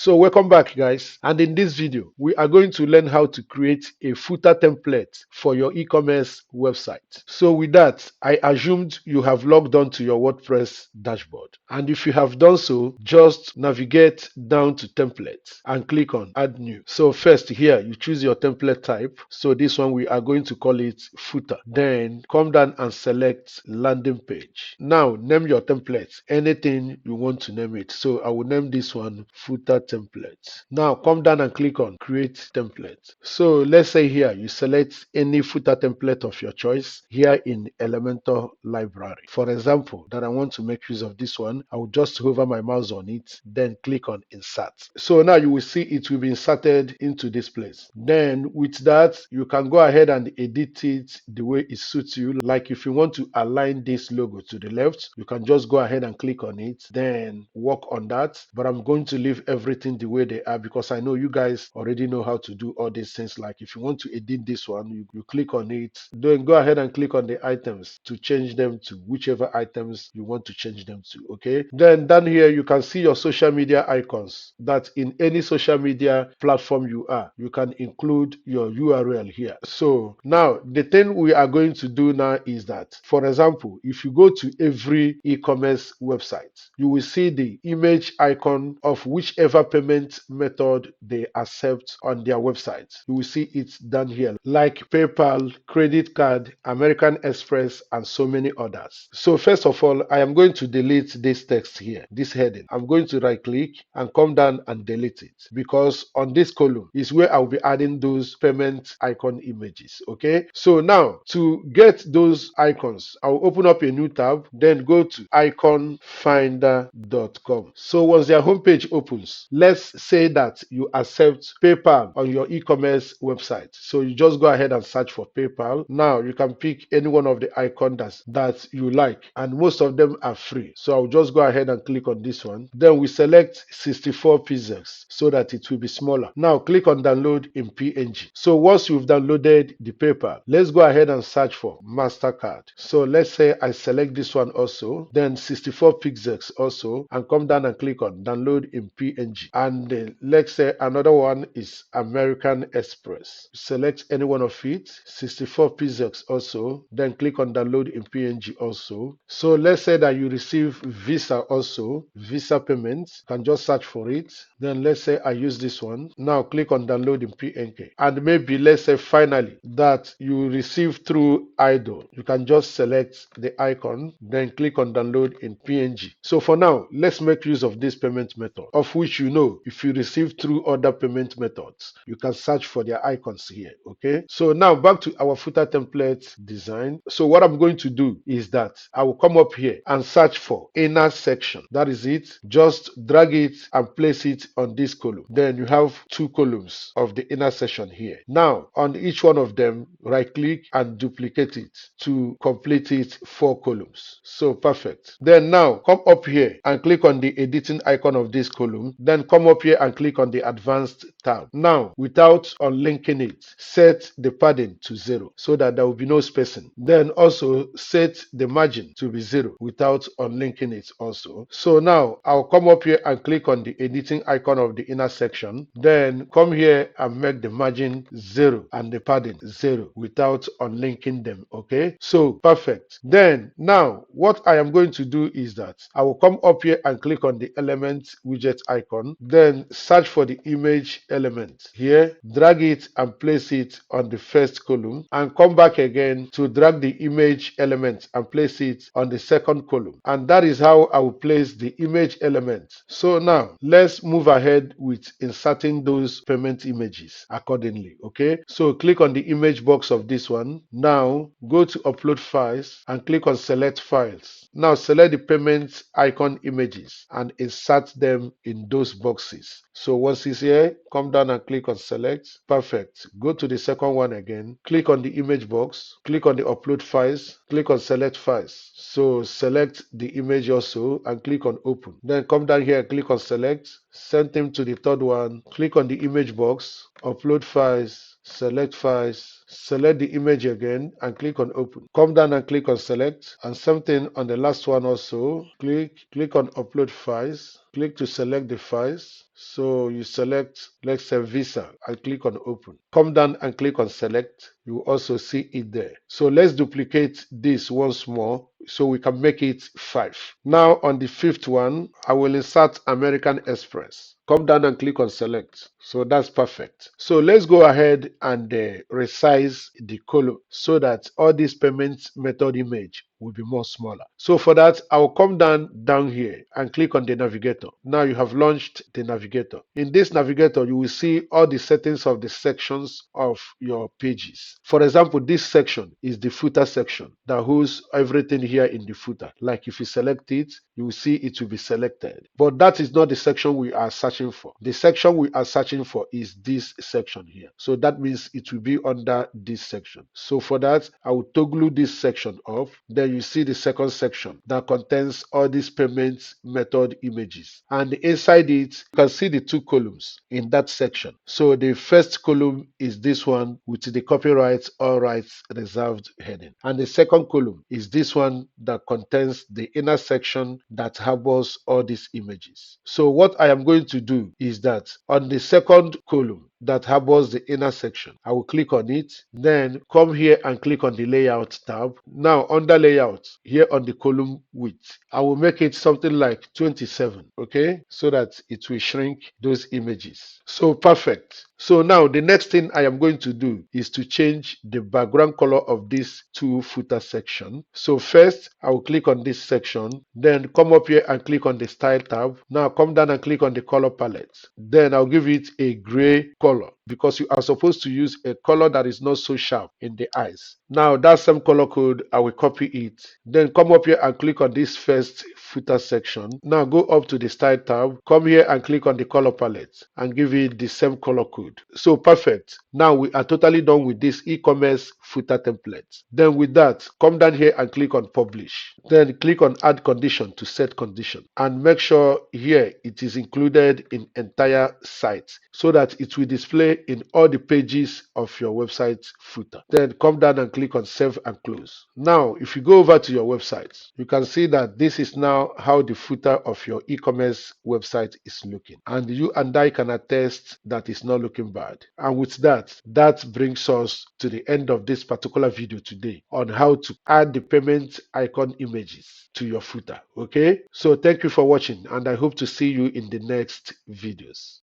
So welcome back guys, and in this video we are going to learn how to create a footer template for your e-commerce website. So with that, I assumed you have logged on to your WordPress dashboard, and if you have done so, just navigate down to templates and click on add new. So first here you choose your template type. So this one we are going to call it footer. Then come down and select landing page. Now name your template anything you want to name it. So I will name this one footer template. Now come down and click on create template. So let's say here you select any footer template of your choice here in Elementor library. For example, that I want to make use of this one, I will just hover my mouse on it, then click on insert. So now you will see it will be inserted into this place. Then with that, you can go ahead and edit it the way it suits you. Like if you want to align this logo to the left, you can just go ahead and click on it, then work on that. But I'm going to leave everything the way they are because I know you guys already know how to do all these things. Like if you want to edit this one, you click on it, then go ahead and click on the items to change them to whichever items you want to change them to. Okay, then down here you can see your social media icons, that in any social media platform you are, you can include your URL here. So now the thing we are going to do now is that, for example, if you go to every e-commerce website, you will see the image icon of whichever payment method they accept on their website. You will see it down here, like PayPal, credit card, American Express, and so many others. So first of all, I am going to delete this text here, this heading. I'm going to right click and come down and delete it, because on this column is where I'll be adding those payment icon images. Okay, so now to get those icons, I'll open up a new tab, then go to iconfinder.com. So once their homepage opens, let's say that you accept PayPal on your e-commerce website. So you just go ahead and search for PayPal. Now you can pick any one of the icons that you like, and most of them are free. So I'll just go ahead and click on this one. Then we select 64 pixels so that it will be smaller. Now click on download in PNG. So once you've downloaded the PayPal, let's go ahead and search for MasterCard. So let's say I select this one also, then 64 pixels also, and come down and click on download in PNG. And let's say another one is American Express. Select any one of it, 64 pixels also, then click on download in PNG also. So let's say that you receive Visa also, Visa payments, you can just search for it. Then let's say I use this one. Now click on download in PNG. And maybe let's say finally that you receive through Idol. You can just select the icon, then click on download in PNG. So for now, let's make use of this payment method, of which you know if you receive through other payment methods, you can search for their icons here. Okay, so now back to our footer template design. So what I'm going to do is that I will come up here and search for inner section. That is it. Just drag it and place it on this column. Then you have two columns of the inner section here. Now on each one of them, right click and duplicate it to complete it 4 columns. So perfect. Then now come up here and click on the editing icon of this column. Then come up here and click on the advanced tab. Now without unlinking it, set the padding to 0 so that there will be no spacing. Then also set the margin to be 0 without unlinking it also. So now I'll come up here and click on the editing icon of the inner section. Then come here and make the margin 0 and the padding 0 without unlinking them. Okay, so perfect. Then now what I am going to do is that I will come up here and click on the element widget icon, then search for the image element here, drag it and place it on the first column, and come back again to drag the image element and place it on the second column. And that is how I will place the image element. So now let's move ahead with inserting those payment images accordingly. Okay, so click on the image box of this one. Now go to upload files and click on select files. Now select the payment icon images and insert them in those boxes. So once it's here, come down and click on select. Perfect. Go to the second one again, click on the image box, click on the upload files, click on select files. So select the image also and click on open. Then come down here, click on select, send them to the third one, click on the image box, upload files, select files, select the image again and click on open. Come down and click on select, and something on the last one also. Click on upload files. Click to select the files. So you select, let's say, Visa, and click on open. Come down and click on select. You will also see it there. So let's duplicate this once more so we can make it 5. Now on the 5th one, I will insert American Express. Come down and click on select. So that's perfect. So let's go ahead and resize the column so that all this payment method image will be more smaller. So for that, I will come down here and click on the navigator. Now you have launched the navigator. In this navigator, you will see all the settings of the sections of your pages. For example, this section is the footer section that holds everything here in the footer. Like if you select it, you will see it will be selected. But that is not the section we are searching for. The section we are searching for is this section here. So that means it will be under this section. So for that, I will toggle this section off. Then you see the second section that contains all these payment method images. And inside it, you can see the 2 columns in that section. So the first column is this one with the copyright all rights reserved heading. And the second column is this one that contains the inner section that harbors all these images. So what I am going to do is that on the second column that harbors the inner section, I will click on it, then come here and click on the layout tab. Now under layout, here on the column width, I will make it something like 27, okay, so that it will shrink those images. So perfect. So now the next thing I am going to do is to change the background color of this 2 footer section. So first I will click on this section, then come up here and click on the style tab. Now come down and click on the color palette. Then I'll give it a gray color because you are supposed to use a color that is not so sharp in the eyes. Now that same color code, I will copy it. Then come up here and click on this first footer section. Now go up to the style tab, come here and click on the color palette and give it the same color code. So perfect. Now we are totally done with this e-commerce footer template. Then with that, come down here and click on publish. Then click on add condition to set condition and make sure here it is included in entire site so that it will display in all the pages of your website footer. Then come down and click on save and close. Now if you go over to your website, you can see that this is now how the footer of your e-commerce website is looking, and you and I can attest that it's not looking bad. And with that, that brings us to the end of this particular video today on how to add the payment icon images to your footer. Okay, so thank you for watching, and I hope to see you in the next videos.